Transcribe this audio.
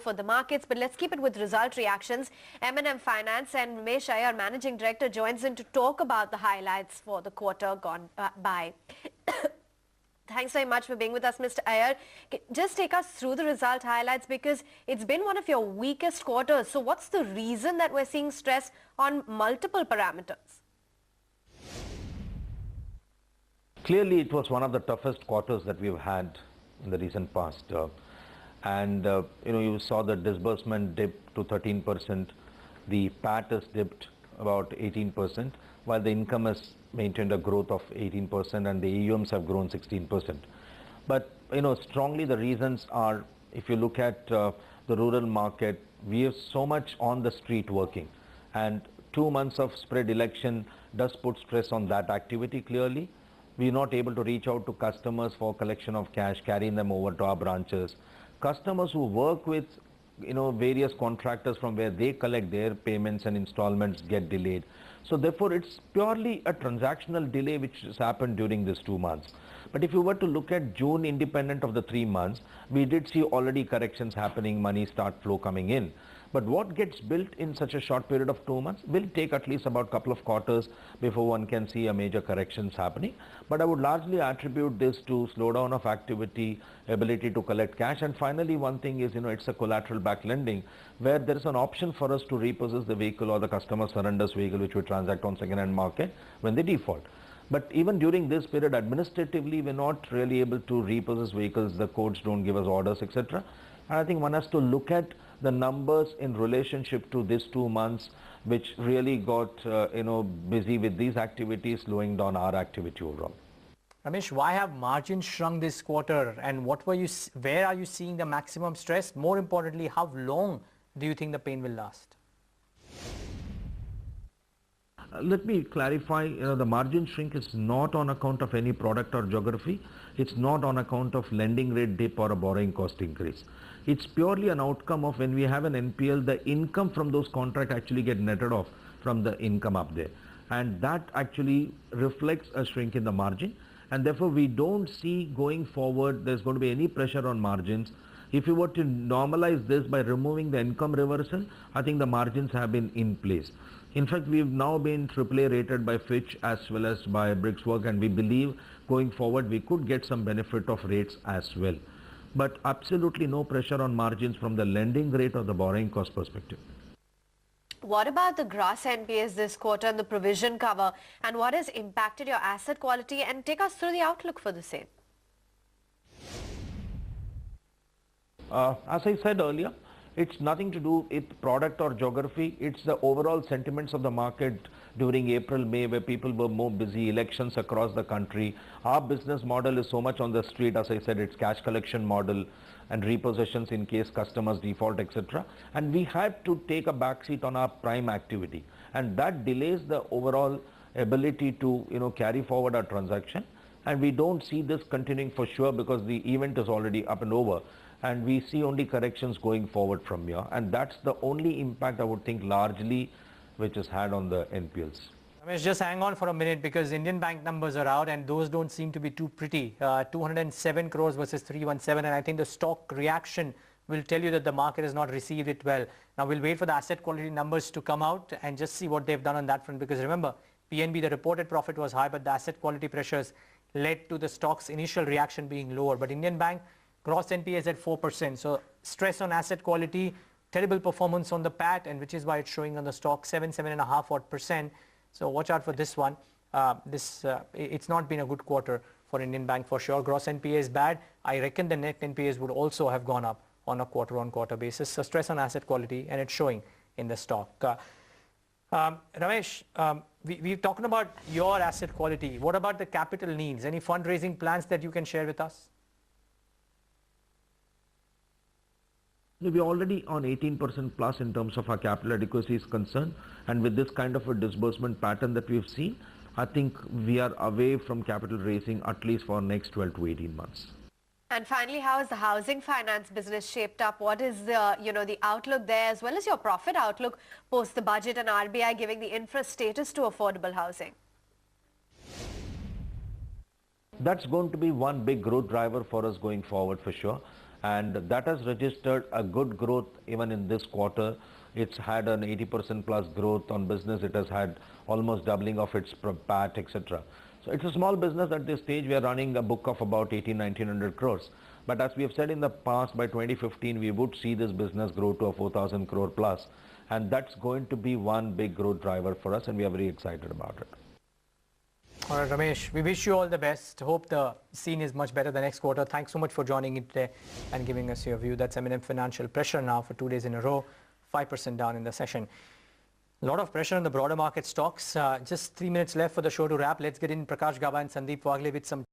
for the markets, but let's keep it with result reactions. M&M Finance and Ramesh Iyer, Managing Director, joins in to talk about the highlights for the quarter gone by. Thanks very much for being with us, Mr. Iyer. Just take us through the result highlights because it's been one of your weakest quarters. So what's the reason that we're seeing stress on multiple parameters? Clearly, it was one of the toughest quarters that we've had in the recent past. You saw the disbursement dip to 13%. The PAT has dipped about 18%, while the income has maintained a growth of 18% and the AUMs have grown 16%. But, strongly the reasons are, if you look at the rural market, we have so much on the street working, and 2 months of spread election does put stress on that activity clearly. We are not able to reach out to customers for collection of cash, carrying them over to our branches. Customers who work with various contractors from where they collect their payments and installments get delayed. So therefore, it's purely a transactional delay which has happened during these 2 months. But if you were to look at June independent of the 3 months, we did see already corrections happening, money start flow coming in. But what gets built in such a short period of 2 months will take at least about a couple of quarters before one can see a major corrections happening. But I would largely attribute this to slowdown of activity, ability to collect cash. And finally, one thing is, it's a collateral back lending where there is an option for us to repossess the vehicle or the customer surrenders vehicle which we transact on second-hand market when they default. But even during this period, administratively, we're not really able to repossess vehicles. The courts don't give us orders, etc. And I think one has to look at the numbers in relationship to these 2 months, which really got busy with these activities, slowing down our activity overall. Ramesh, why have margins shrunk this quarter, and where are you seeing the maximum stress? More importantly, how long do you think the pain will last? Let me clarify, the margin shrink is not on account of any product or geography. It's not on account of lending rate dip or a borrowing cost increase. It's purely an outcome of when we have an NPL, the income from those contracts actually get netted off from the income up there. And that actually reflects a shrink in the margin. And therefore, we don't see going forward there's going to be any pressure on margins. If you were to normalize this by removing the income reversal, I think the margins have been in place. In fact, we've now been AAA rated by Fitch as well as by Brickswork, and we believe going forward we could get some benefit of rates as well. But absolutely no pressure on margins from the lending rate or the borrowing cost perspective. What about the gross NPAs this quarter and the provision cover, and what has impacted your asset quality, and take us through the outlook for the same? As I said earlier, it's nothing to do with product or geography. It's the overall sentiments of the market during April, May, where people were more busy, elections across the country. Our business model is so much on the street. As I said, it's cash collection model and repossessions in case customers default, etc. And we had to take a backseat on our prime activity. And that delays the overall ability to carry forward our transaction. And we don't see this continuing for sure because the event is already up and over. And we see only corrections going forward from here. And that's the only impact I would think largely which has had on the NPLs. Ramesh, just hang on for a minute because Indian Bank numbers are out and those don't seem to be too pretty. 207 crores versus 317, and I think the stock reaction will tell you that the market has not received it well. Now we'll wait for the asset quality numbers to come out and just see what they've done on that front, because remember, PNB, the reported profit was high, but the asset quality pressures led to the stock's initial reaction being lower. But Indian Bank gross NPA is at 4%. So stress on asset quality, terrible performance on the PAT, and which is why it's showing on the stock 7.5%. So watch out for this one. It's not been a good quarter for Indian Bank for sure. Gross NPA is bad. I reckon the net NPAs would also have gone up on a quarter-on-quarter basis. So stress on asset quality, and it's showing in the stock. Ramesh, we're talking about your asset quality. What about the capital needs? Any fundraising plans that you can share with us? We're already on 18% plus in terms of our capital adequacy is concerned, and with this kind of a disbursement pattern that we've seen, I think we are away from capital raising at least for next 12 to 18 months. And finally, how is the housing finance business shaped up? What is the, the outlook there, as well as your profit outlook post the budget and RBI giving the infra status to affordable housing? That's going to be one big growth driver for us going forward for sure. And that has registered a good growth even in this quarter. It's had an 80% plus growth on business. It has had almost doubling of its PAT, etc. So it's a small business at this stage. We are running a book of about 1900 crores. But as we have said in the past, by 2015, we would see this business grow to a 4,000 crore plus. And that's going to be one big growth driver for us, and we are very excited about it. All right, Ramesh, we wish you all the best. Hope the scene is much better the next quarter. Thanks so much for joining in today and giving us your view. That's M&M Financial. Pressure now for 2 days in a row, 5% down in the session. A lot of pressure on the broader market stocks. Just 3 minutes left for the show to wrap. Let's get in Prakash Gaba and Sandeep Wagle with some